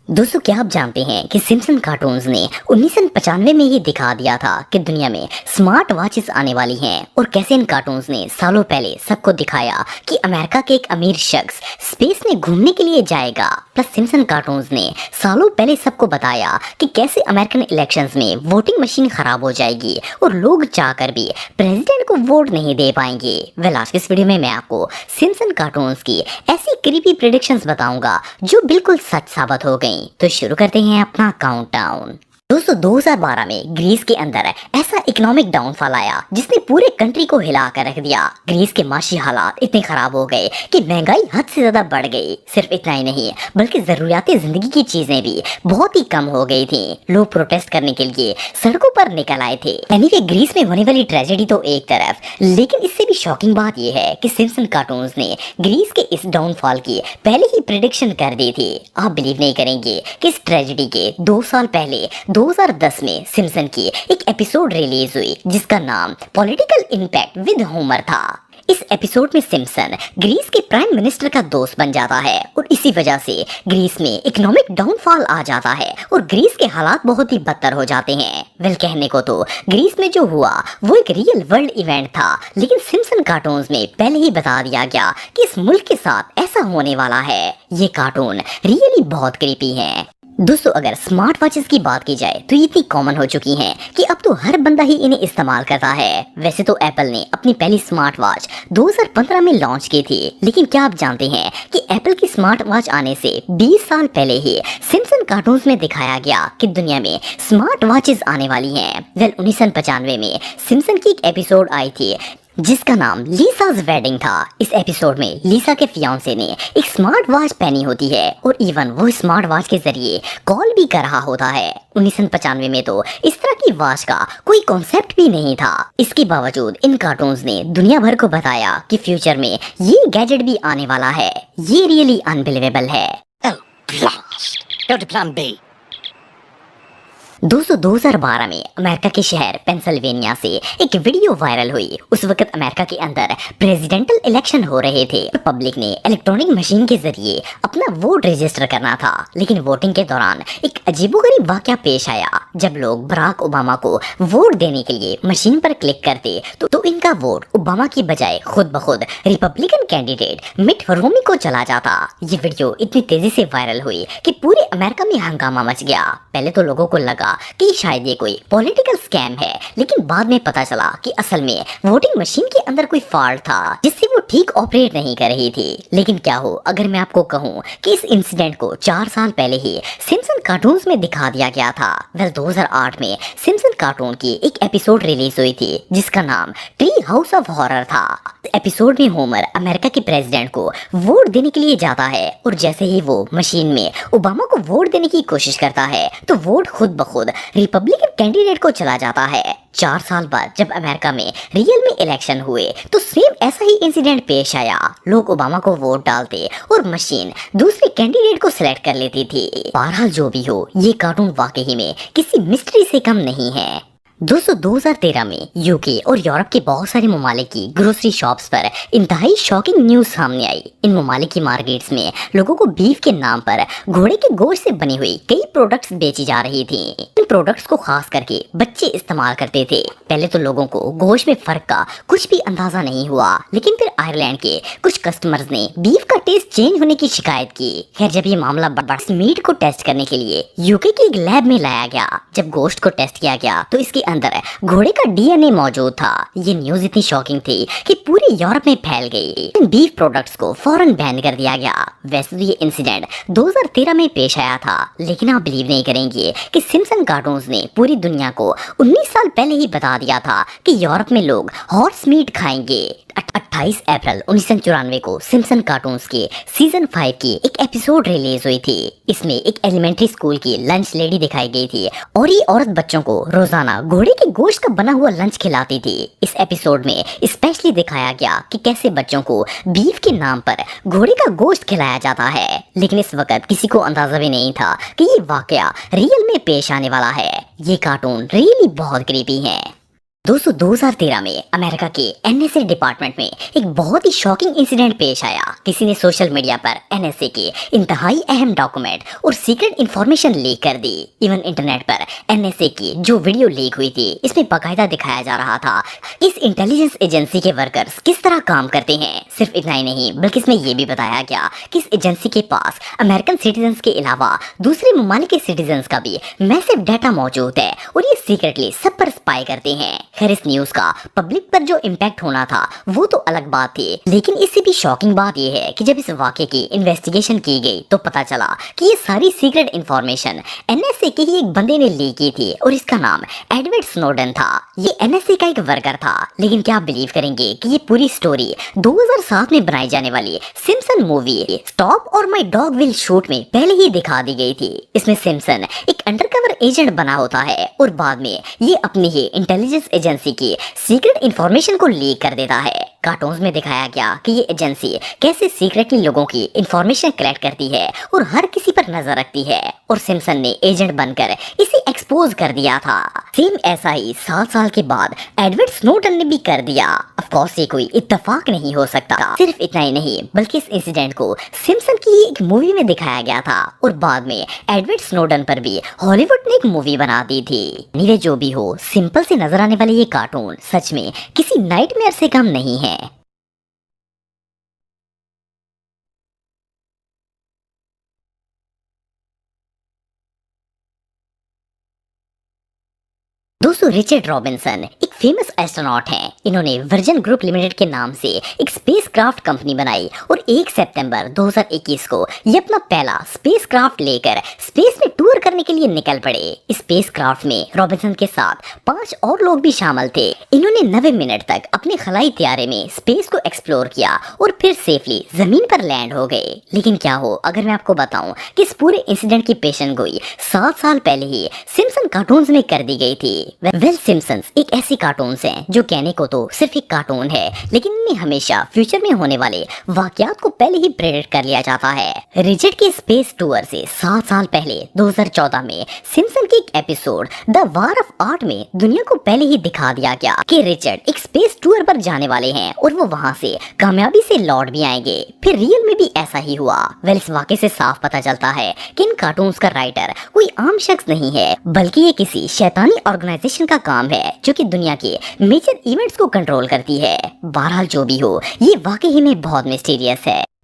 दोस्तों, क्या आप जानते हैं कि सिम्पसन कार्टून्स ने 1995 में ही दिखा दिया था कि दुनिया में स्मार्ट वॉचेस आने वाली हैं और कैसे इन कार्टून्स ने सालों पहले सबको दिखाया कि अमेरिका के एक अमीर शख्स स्पेस में घूमने के लिए जाएगा। प्लस सिम्पसन कार्टून्स ने सालों पहले सबको बताया कि कैसे अमेरिकन इलेक्शंस में वोटिंग मशीन खराब हो जाएगी और लोग चाहकर भी प्रेसिडेंट को वोट नहीं दे पाएंगे। वेल, आज के इस वीडियो में मैं आपको सिम्पसन कार्टून्स की ऐसी क्रीपी प्रेडिक्शंस बताऊंगा जो बिल्कुल सच साबित हो गई। तो शुरू करते हैं अपना काउंटडाउन। दोस्तों, 2012 में ग्रीस के अंदर ऐसा इकोनॉमिक डाउनफॉल आया जिसने पूरे कंट्री को हिला कर रख दिया। ग्रीस के माशी हालात इतने खराब हो गए कि महंगाई हद से ज्यादा बढ़ गई। सिर्फ इतना ही नहीं बल्कि जरूरियाती जिंदगी की चीजें भी बहुत ही कम हो गई थी। लोग प्रोटेस्ट करने के लिए सड़कों पर निकल आए थे। एनीवे, ग्रीस में होने वाली ट्रेजेडी तो एक तरफ, लेकिन इससे भी शॉकिंग बात यह है कि सिम्पसन कार्टून्स ने ग्रीस के इस डाउनफॉल की पहले ही प्रेडिक्शन कर दी थी। आप बिलीव नहीं करेंगे कि इस ट्रेजेडी के 2 साल पहले 2010 में सिम्पसन की एक एपिसोड रिलीज हुई जिसका नाम पॉलिटिकल इम्पैक्ट विद होमर था। इस एपिसोड में सिम्पसन ग्रीस के प्राइम मिनिस्टर का दोस्त बन जाता है और इसी वजह से ग्रीस में इकोनॉमिक डाउनफॉल आ जाता है और ग्रीस के हालात बहुत ही बदतर हो जाते हैं। वेल, कहने को तो ग्रीस में जो हुआ वो एक रियल वर्ल्ड इवेंट था, लेकिन सिम्पसन कार्टून्स में पहले ही बता दिया गया कि इस मुल्क के साथ ऐसा होने वाला है। ये कार्टून रियली बहुत क्रीपी है। दोस्तों, अगर स्मार्ट वॉचेस की बात की जाए तो ये इतनी कॉमन हो चुकी हैं कि अब तो हर बंदा ही इन्हें इस्तेमाल करता है। वैसे तो एप्पल ने अपनी पहली स्मार्ट वॉच 2015 में लॉन्च की थी, लेकिन क्या आप जानते हैं कि एप्पल की स्मार्ट वॉच आने से 20 साल पहले ही सिम्पसन कार्टून्स में दिखाया गया कि दुनिया में स्मार्ट वॉचेस आने वाली हैं। वेल, 1995 में सिम्पसन की एक एपिसोड आई थी जिसका नाम लीसा's वेडिंग था। इस एपिसोड में लीसा के फियांसे ने एक स्मार्ट वॉच पहनी होती है और इवन वो स्मार्ट वॉच के जरिए कॉल भी कर रहा होता है। 1995 में तो इस तरह की वॉच का कोई कॉन्सेप्ट भी नहीं था। इसके बावजूद इन कार्टून्स ने दुनिया भर को बताया कि फ्यूचर में ये गैजेट भी आने वाला है। ये रियली अनबिलीवेबल है। दोस्तों, 2012 में अमेरिका के शहर पेंसिल्वेनिया से एक वीडियो वायरल हुई। उस वक्त अमेरिका के अंदर प्रेसिडेंटल इलेक्शन हो रहे थे। पब्लिक ने इलेक्ट्रॉनिक मशीन के जरिए अपना वोट रजिस्टर करना था, लेकिन वोटिंग के दौरान एक अजीबोगरीब वाकया पेश आया। जब लोग बराक ओबामा को वोट देने के लिए मशीन पर क्लिक करते तो इनका वोट ओबामा की बजाय खुद ब खुद रिपब्लिकन कैंडिडेट मिट रोमनी को चला जाता। ये वीडियो इतनी तेजी से वायरल हुई कि पूरे अमेरिका में हंगामा मच गया। पहले तो लोगों को लगा कि शायद ये कोई पॉलिटिकल स्कैम है, लेकिन बाद में पता चला कि असल में वोटिंग मशीन के अंदर कोई फॉल्ट था जिससे वो ठीक ऑपरेट नहीं कर रही थी। लेकिन क्या हो अगर मैं आपको कहूँ कि इस इंसिडेंट को 4 साल पहले ही सिम्पसन कार्टून्स में दिखा दिया गया था। वेल, 2008 में सिम्पसन कार्टून की एक एपिसोड रिलीज हुई थी जिसका नाम ट्री हाउस ऑफ हॉरर था। एपिसोड में होमर अमेरिका के प्रेसिडेंट को वोट देने के लिए जाता है और जैसे ही वो मशीन में ओबामा को वोट देने की कोशिश करता है तो वोट खुद ब खुद रिपब्लिकन कैंडिडेट को चला जाता है। 4 साल बाद जब अमेरिका में रियल में इलेक्शन हुए तो सेम ऐसा ही इंसिडेंट पेश आया। लोग ओबामा को वोट डालते और मशीन दूसरे कैंडिडेट को सिलेक्ट कर लेती थी। बहरहाल जो भी हो, ये कार्टून वाकई में किसी मिस्ट्री से कम नहीं है। दोस्तों, 2013 में यूके और यूरोप के बहुत सारे ममालिक की ग्रोसरी शॉप्स पर इंतहाई शॉकिंग न्यूज सामने आई। इन ममालिक की मार्केट्स में लोगों को बीफ के नाम पर घोड़े के गोश्त से बनी हुई कई प्रोडक्ट्स बेची जा रही थी। इन प्रोडक्ट्स को खास करके बच्चे इस्तेमाल करते थे। पहले तो लोगों को गोश्त में फर्क का कुछ भी अंदाजा नहीं हुआ, लेकिन फिर आयरलैंड के कुछ कस्टमर्स ने बीफ का टेस्ट चेंज होने की शिकायत की। खैर, जब ये मामला बढ़ मीट को टेस्ट करने के लिए यूके की एक लैब में लाया गया। जब गोश्त को टेस्ट किया गया तो इसके अंदर घोड़े का डीएनए मौजूद था। ये न्यूज इतनी शॉकिंग थी कि पूरे यूरोप में फैल गई। इन बीफ प्रोडक्ट्स को फौरन बैन कर दिया गया। वैसे तो ये इंसिडेंट 2013 में पेश आया था, लेकिन आप बिलीव नहीं करेंगे कि सिम्पसन कार्टून्स ने पूरी दुनिया को 19 साल पहले ही बता दिया था कि यूरोप में लोग हॉर्स मीट खाएंगे। 28 अप्रैल 1994 को सिम्पसन कार्टून्स के सीजन 5 की एक एपिसोड रिलीज हुई थी। इसमें एक एलिमेंट्री स्कूल की लंच लेडी दिखाई गई थी और ये औरत बच्चों को रोजाना घोड़े के गोश्त का बना हुआ लंच खिलाती थी। इस एपिसोड में स्पेशली दिखाया गया कि कैसे बच्चों को बीफ के नाम पर घोड़े का गोश्त खिलाया जाता है, लेकिन इस वक्त किसी को अंदाजा भी नहीं था कि ये वाकया रियल में पेश आने वाला है। ये कार्टून रियली बहुत क्रीपी है। दोस्तों 2013 में अमेरिका के एनएसए डिपार्टमेंट में एक बहुत ही शॉकिंग इंसिडेंट पेश आया। किसी ने सोशल मीडिया पर एनएसए के इंतहाई अहम डॉक्यूमेंट और सीक्रेट इंफॉर्मेशन लीक कर दी। इवन इंटरनेट पर एनएसए की जो वीडियो लीक हुई थी, इसमें बाकायदा दिखाया जा रहा था इस इंटेलिजेंस एजेंसी के वर्कर्स किस तरह काम करते हैं। सिर्फ इतना ही नहीं, बल्कि इसमें यह भी बताया गया कि इस एजेंसी के पास अमेरिकन सिटीजन के अलावा दूसरे ममालिक के सिटीजन का भी मैसिव डाटा मौजूद है और ये सीक्रेटली सब पर स्पाई करते हैं। खैर, इस न्यूज का पब्लिक पर जो इम्पैक्ट होना था वो तो अलग बात थी, लेकिन इससे भी शॉकिंग बात यह है कि जब इस वाकये की इन्वेस्टिगेशन की गई तो पता चला कि ये सारी सीक्रेट इंफॉर्मेशन एनएसए के ही एक बंदे ने लीक की थी और इसका नाम एडवर्ड स्नोडन था। ये एनएसए का एक वर्कर था। लेकिन क्या आप बिलीव करेंगे कि ये पूरी स्टोरी 2007 में बनाई जाने वाली सिम्पसन मूवी स्टॉप और माय डॉग विल शूट में पहले ही दिखा दी गई थी। इसमें सिम्पसन एक अंडरकवर एजेंट बना होता है और बाद में ये अपनी ही इंटेलिजेंस एजेंसी की सीक्रेट इंफॉर्मेशन को लीक कर देता है। कार्टून्स में दिखाया गया कि ये एजेंसी कैसे सीक्रेटली लोगों की इंफॉर्मेशन कलेक्ट करती है और हर किसी पर नजर रखती है, और सिम्पसन ने एजेंट बनकर इसे एक्सपोज कर दिया था। सेम ऐसा ही 7 साल के बाद एडवर्ड स्नोडन ने भी कर दिया। ऑफ कोर्स ये कोई इत्तेफाक नहीं हो सकता। सिर्फ इतना ही नहीं, बल्कि इस इंसिडेंट को सिम्पसन की एक मूवी में दिखाया गया था और बाद में एडवर्ड स्नोडन पर भी हॉलीवुड ने एक मूवी बना दी थी। नीवे जो भी हो, सिंपल से नजर आने वाले ये कार्टून सच में किसी नाइटमेयर से कम नहीं है। दोस्तों रिचर्ड रॉबिन्सन एक फेमस एस्ट्रोनॉट हैं। इन्होंने वर्जिन ग्रुप लिमिटेड के नाम से एक स्पेसक्राफ्ट कंपनी बनाई और 1 सितंबर 2021 को ये अपना पहला स्पेसक्राफ्ट लेकर स्पेस में टूर करने के लिए निकल पड़े। इस स्पेसक्राफ्ट में रॉबिन्सन के साथ 5 और लोग भी शामिल थे। इन्होंने 90 मिनट तक अपने खलाई त्यारे में स्पेस को एक्सप्लोर किया और फिर सेफली जमीन पर लैंड हो गए। लेकिन क्या हो अगर मैं आपको बताऊं कि इस पूरे इंसिडेंट की पेशन गोई 7 साल पहले ही सिम्पसन कार्टून्स में कर दी गई थी। वेल सिम्पसन्स एक ऐसी कार्टून्स हैं जो कहने को तो सिर्फ एक कार्टून है, लेकिन इनमें हमेशा फ्यूचर में होने वाले वाकयात को पहले ही प्रेडिक्ट कर लिया जाता है। रिचर्ड के स्पेस टूर से 7 साल पहले 2014 में सिम्पसन के एक episode the war of art में दुनिया को पहले ही दिखा दिया गया कि रिचर्ड एक स्पेस टूर पर जाने वाले हैं और वो वहाँ से कामयाबी से लौट भी आएंगे। फिर रियल में भी ऐसा ही हुआ। वेल इस वाकये से साफ पता चलता है कि इन कार्टून्स का राइटर कोई आम शख्स नहीं है, बल्कि ये किसी शैतानी ऑर्गेनाइजेशन का काम है जो कि दुनिया के मेजर इवेंट्स को कंट्रोल करती है। बहरहाल जो भी हो, ये वाकई में बहुत मिस्टीरियस है।